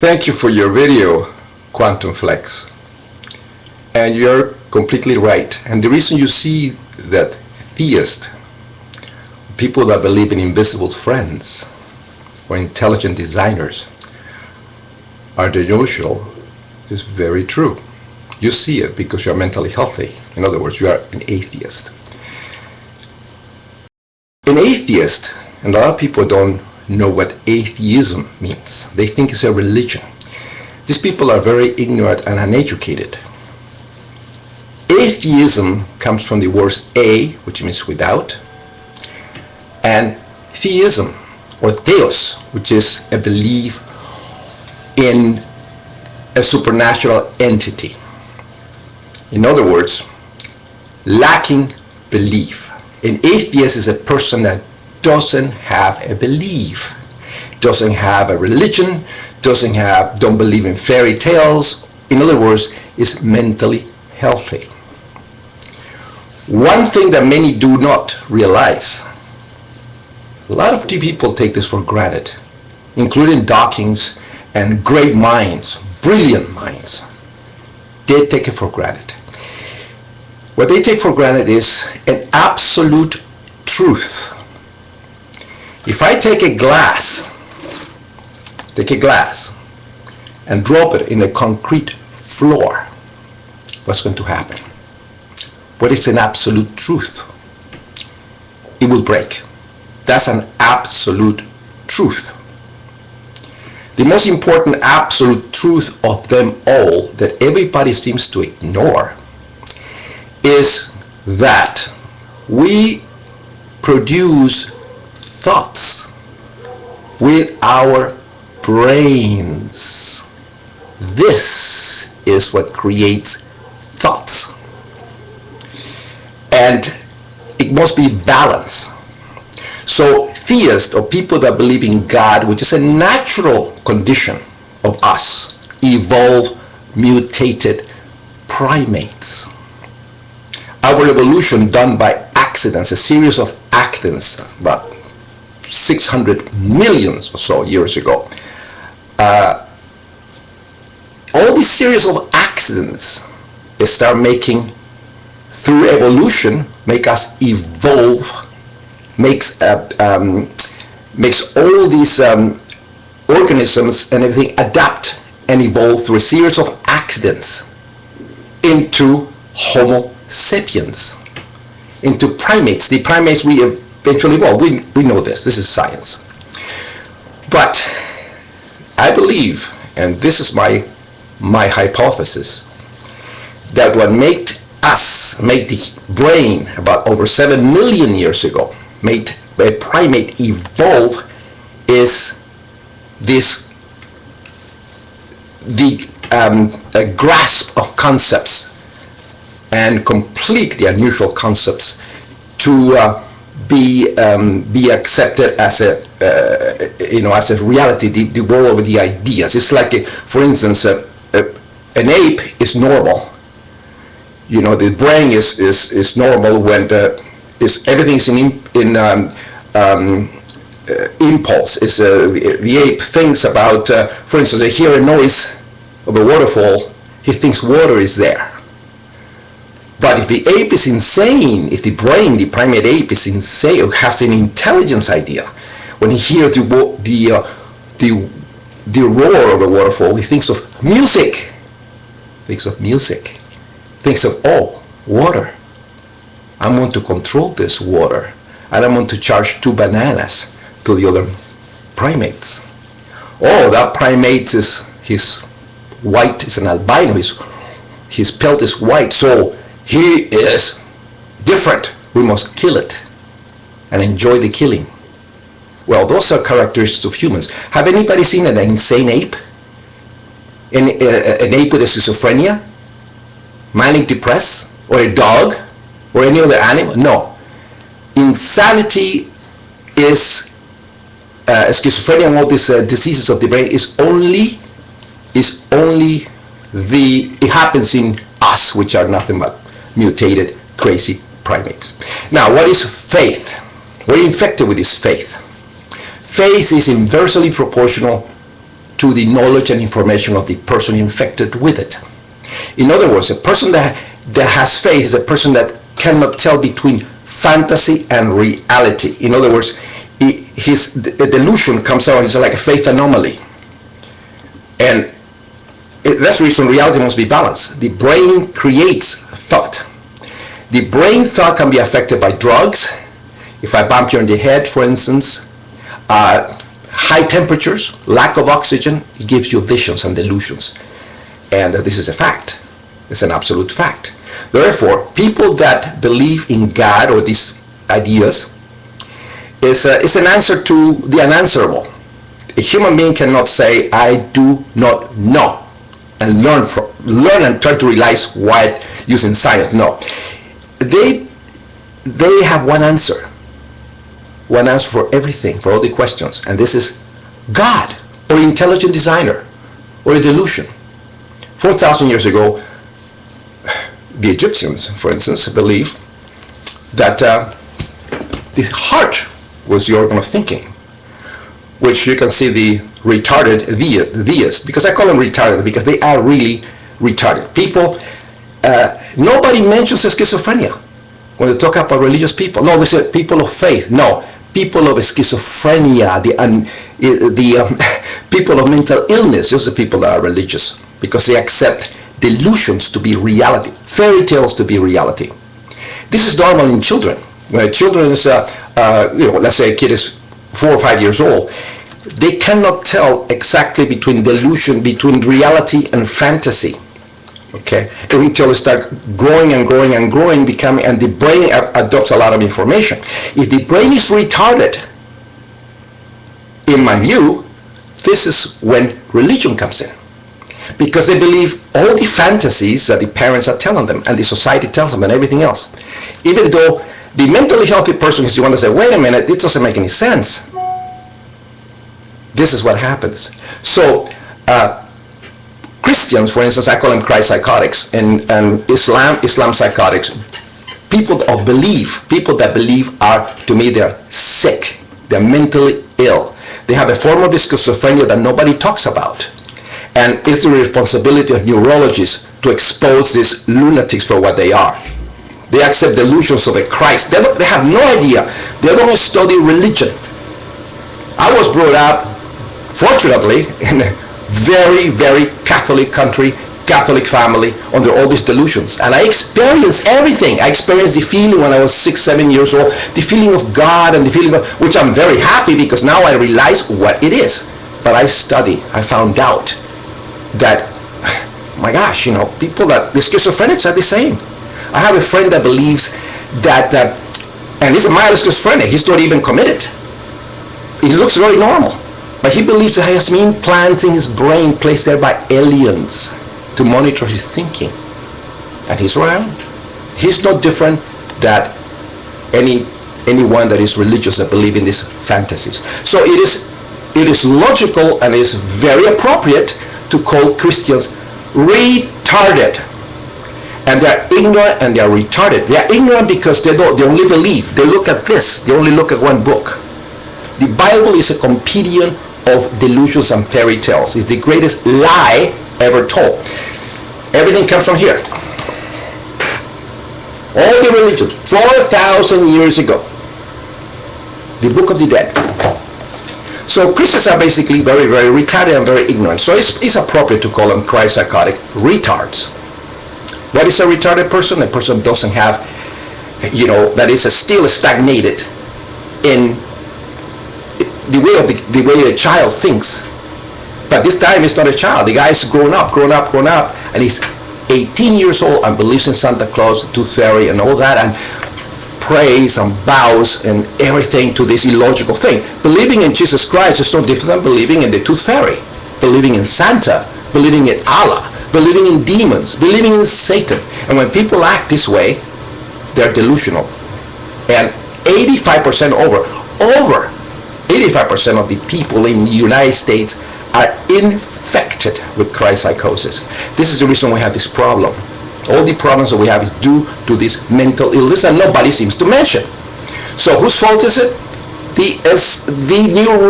Thank you for your video, Quantum Flex. And you're completely right. And the reason you see that theists, people that believe in invisible friends or intelligent designers, are delusional is very true. You see it because you're mentally healthy. In other words, you are an atheist. An atheist, and a lot of people don't know what atheism means. They think it's a religion. These people are very ignorant and uneducated. Atheism comes from the words a, which means without, and theism, or theos, which is a belief in a supernatural entity. In other words, lacking belief. An atheist is a person that doesn't have a belief, doesn't have a religion, don't believe in fairy tales. In other words, is mentally healthy. One thing that many do not realize, a lot of people take this for granted, including Dawkins and great minds, brilliant minds. They take it for granted. What they take for granted is an absolute truth. If I take a glass and drop it in a concrete floor, what's going to happen? What is an absolute truth? It will break. That's an absolute truth. The most important absolute truth of them all that everybody seems to ignore is that we produce thoughts with our brains. This is what creates thoughts. And it must be balanced. So theists, or people that believe in God, which is a natural condition of us, evolved, mutated primates. Our evolution done by accidents, a series of accidents, about 600 million or so years ago. All these series of accidents start making, through evolution, make us evolve, makes all these organisms and everything adapt and evolve through a series of accidents into Homo sapiens, into primates. The primates we eventually evolve. We know this. This is science. But I believe, and this is my hypothesis, that what made the brain about over 7 million years ago, made a primate evolve, is a grasp of concepts, and completely unusual concepts, to be accepted as a reality, the world of the ideas. It's like, for instance, an ape is normal. The brain is normal when everything is in impulse. The ape thinks about, for instance, they hear a noise of a waterfall, he thinks water is there. But if the ape is insane, if the brain, the primate ape, is insane or has an intelligence idea, when he hears the roar of a waterfall, he thinks of music. Thinks of, oh, water. I'm going to control this water, and I'm going to charge 2 bananas to the other primates. Oh, that primate he's white, is an albino, his pelt is white, so he is different. We must kill it and enjoy the killing. Well, those are characteristics of humans. Have anybody seen an insane ape? An ape with a schizophrenia? Manic depressed? Or a dog? Or any other animal? No. Insanity is schizophrenia and all these diseases of the brain it happens in us, which are nothing but mutated, crazy primates. Now, what is faith? We're infected with this faith. Faith is inversely proportional to the knowledge and information of the person infected with it. In other words, a person that has faith is a person that cannot tell between fantasy and reality. In other words, his delusion comes out as like a faith anomaly. And that's the reason reality must be balanced. The brain creates thought. The brain thought can be affected by drugs. If I bump you on the head, for instance, high temperatures, lack of oxygen, it gives you visions and delusions. And this is a fact. It's an absolute fact. Therefore, people that believe in God or these ideas is an answer to the unanswerable. A human being cannot say, I do not know, and learn and try to realize why using science. No. They have one answer for everything, for all the questions, and this is God, or intelligent designer, or a delusion. 4,000 years ago, the Egyptians, for instance, believed that the heart was the organ of thinking, which you can see the retarded theists, because I call them retarded because they are really retarded. People, nobody mentions schizophrenia when they talk about religious people. No, they say people of faith. No, people of schizophrenia, the people of mental illness, just the people that are religious, because they accept delusions to be reality, fairy tales to be reality. This is normal in children. When a children is, let's say a kid is 4 or 5 years old, they cannot tell exactly between delusion, between reality and fantasy. Okay, until they start growing and growing and growing, becoming, and the brain adopts a lot of information. If the brain is retarded, in my view, this is when religion comes in, because they believe all the fantasies that the parents are telling them and the society tells them and everything else, even though the mentally healthy person is the one that says, wait a minute, this doesn't make any sense. This is what happens. So Christians, for instance, I call them Christ psychotics, and Islam psychotics. People that believe are, to me, they're sick. They're mentally ill. They have a form of schizophrenia that nobody talks about. And it's the responsibility of neurologists to expose these lunatics for what they are. They accept delusions of a Christ. They have no idea. They don't study religion. I was brought up, fortunately, in a very, very Catholic country, Catholic family, under all these delusions. And I experienced everything. I experienced the feeling when I was 6, 7 years old, the feeling of God and the feeling of, which I'm very happy because now I realize what it is. But I study, I found out that, my gosh, people that, the schizophrenics are the same. I have a friend that believes that, and he's a mild schizophrenic, he's not even committed. He looks very normal. But he believes that he has some implants in his brain placed there by aliens to monitor his thinking. And he's around. He's not different than anyone that is religious that believes in these fantasies. So it is logical and is very appropriate to call Christians retarded. And they're ignorant and they're retarded. They're ignorant because they only believe. They look at this. They only look at one book. The Bible is a compendium of delusions and fairy tales. It's the greatest lie ever told. Everything comes from here. All the religions, 4,000 years ago. The Book of the Dead. So Christians are basically very, very retarded and very ignorant. So it's appropriate to call them Christ psychotic retards. What is a retarded person? A person doesn't have, that is still stagnated in the way a child thinks. But this time it's not a child. The guy is grown up, and he's 18 years old and believes in Santa Claus, Tooth Fairy, and all that, and prays and bows and everything to this illogical thing. Believing in Jesus Christ is no different than believing in the Tooth Fairy, believing in Santa, believing in Allah, believing in demons, believing in Satan. And when people act this way, they're delusional. And 85% over 85% of the people in the United States are infected with Christ psychosis. This is the reason we have this problem. All the problems that we have is due to this mental illness, and nobody seems to mention. So whose fault is it? The new